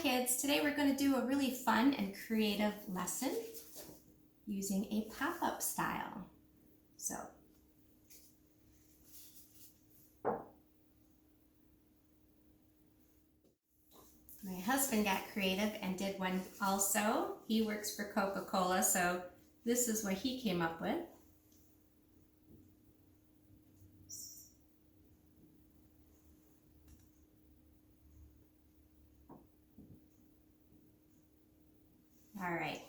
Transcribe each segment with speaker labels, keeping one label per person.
Speaker 1: kids, today we're going to do a really fun and creative lesson using a pop-up style. So, my husband got creative and did one also. He works for Coca-Cola, so this is what he came up with. All right,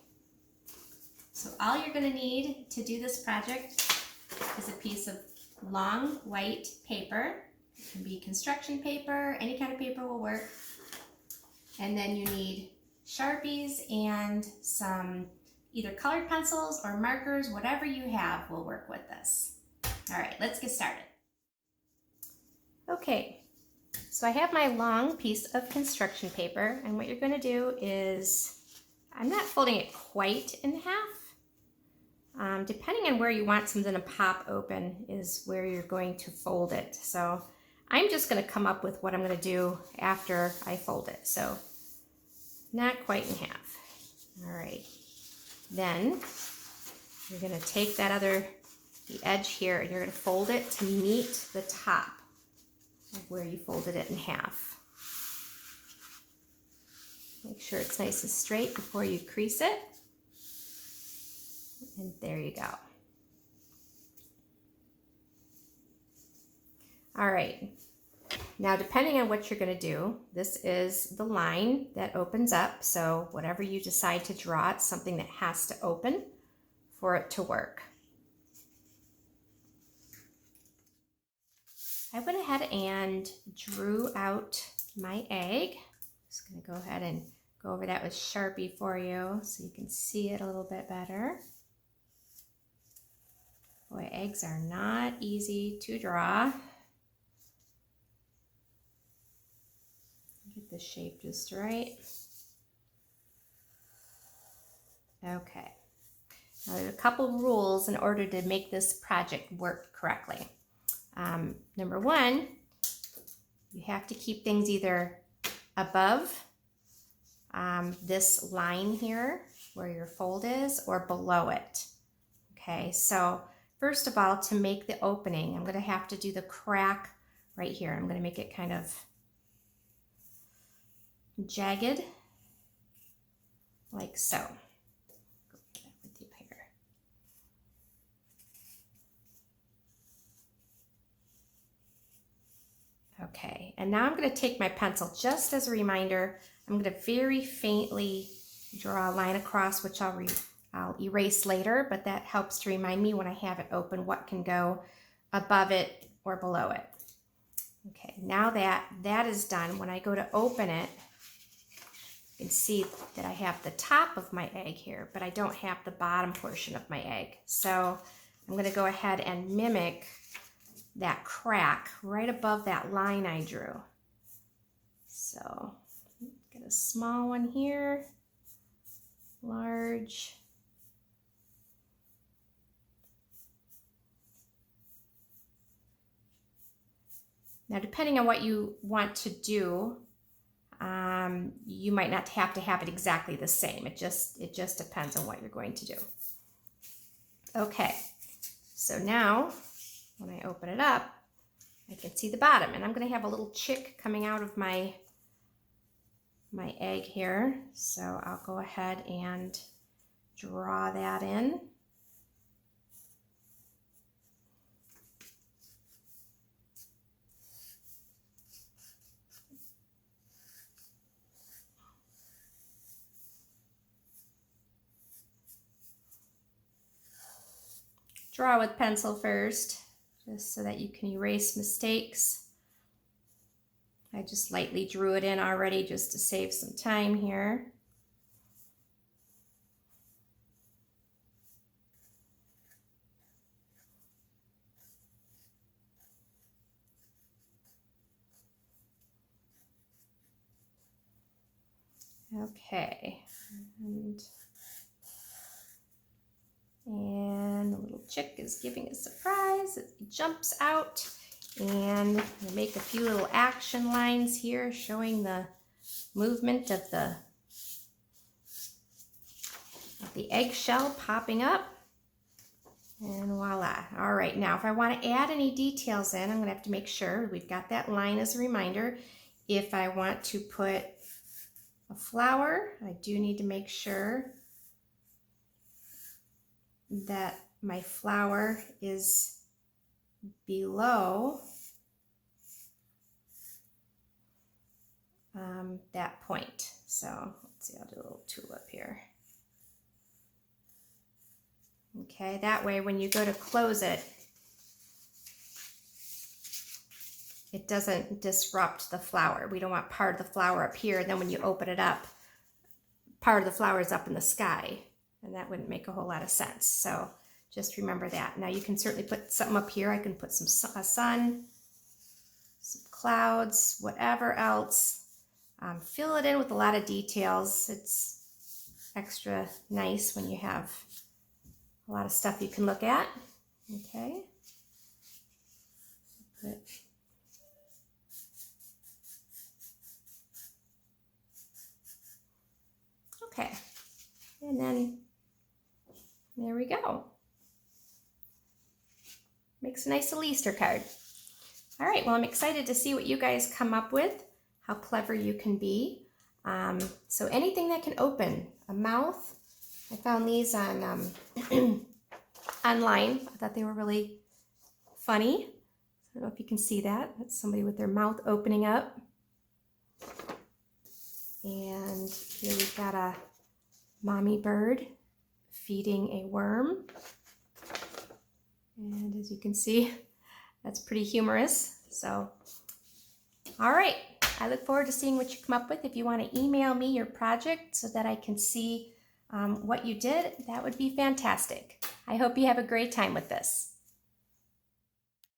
Speaker 1: so all you're going to need to do this project is a piece of long white paper. It can be construction paper, any kind of paper will work. And then you need Sharpies and some either colored pencils or markers, whatever you have will work with this. All right, let's get started. Okay, so I have my long piece of construction paper, and what you're going to do is, I'm not folding it quite in half. Depending on where you want something to pop open is where you're going to fold it. So I'm just going to come up with what I'm going to do after I fold it. So not quite in half. All right. Then you're going to take the edge here, and you're going to fold it to meet the top of where you folded it in half. Make sure it's nice and straight before you crease it. And there you go. All right. Now, depending on what you're going to do, this is the line that opens up. So whatever you decide to draw, it's something that has to open for it to work. I went ahead and drew out my egg. Just going to go ahead and go over that with Sharpie for you so you can see it a little bit better. Boy, eggs are not easy to draw. Get the shape just right. Okay. Now there's a couple rules in order to make this project work correctly. Number one, you have to keep things either above this line here where your fold is or below it. Okay, so first of all, to make the opening, I'm going to have to do the crack right here. I'm going to make it kind of jagged, like so. Go over that with you here. Okay, and now I'm going to take my pencil just as a reminder. I'm going to very faintly draw a line across, which I'll erase later, but that helps to remind me when I have it open what can go above it or below it. Okay, now that is done, when I go to open it, you can see that I have the top of my egg here, but I don't have the bottom portion of my egg. So I'm going to go ahead and mimic that crack right above that line I drew. So get a small one here, large. Now, depending on what you want to do, you might not have to have it exactly the same. It just depends on what you're going to do. Okay, so now when I open it up, I can see the bottom, and I'm going to have a little chick coming out of my egg here. So I'll go ahead and draw that in. Draw with pencil first, just so that you can erase mistakes. I just lightly drew it in already just to save some time here. Okay, and the little chick is giving a surprise. It jumps out, and we'll make a few little action lines here showing the movement of the eggshell popping up. And voila. All right, now if I want to add any details in, I'm going to have to make sure we've got that line as a reminder. If I want to put a flower, I do need to make sure that my flower is below that point. So let's see, I'll do a little tulip here. Okay, that way when you go to close it, it doesn't disrupt the flower. We don't want part of the flower up here, and then when you open it up, part of the flower is up in the sky, and that wouldn't make a whole lot of sense. So just remember that. Now you can certainly put something up here. I can put a sun, some clouds, whatever else. Fill it in with a lot of details. It's extra nice when you have a lot of stuff you can look at. Okay. Okay. And then there we go. Makes a nice little Easter card. All right, well, I'm excited to see what you guys come up with, how clever you can be. So anything that can open, a mouth. I found these on online. I thought they were really funny. I don't know if you can see that. That's somebody with their mouth opening up. And here we've got a mommy bird feeding a worm. And as you can see, that's pretty humorous. So, all right. I look forward to seeing what you come up with. If you want to email me your project so that I can see what you did, that would be fantastic. I hope you have a great time with this.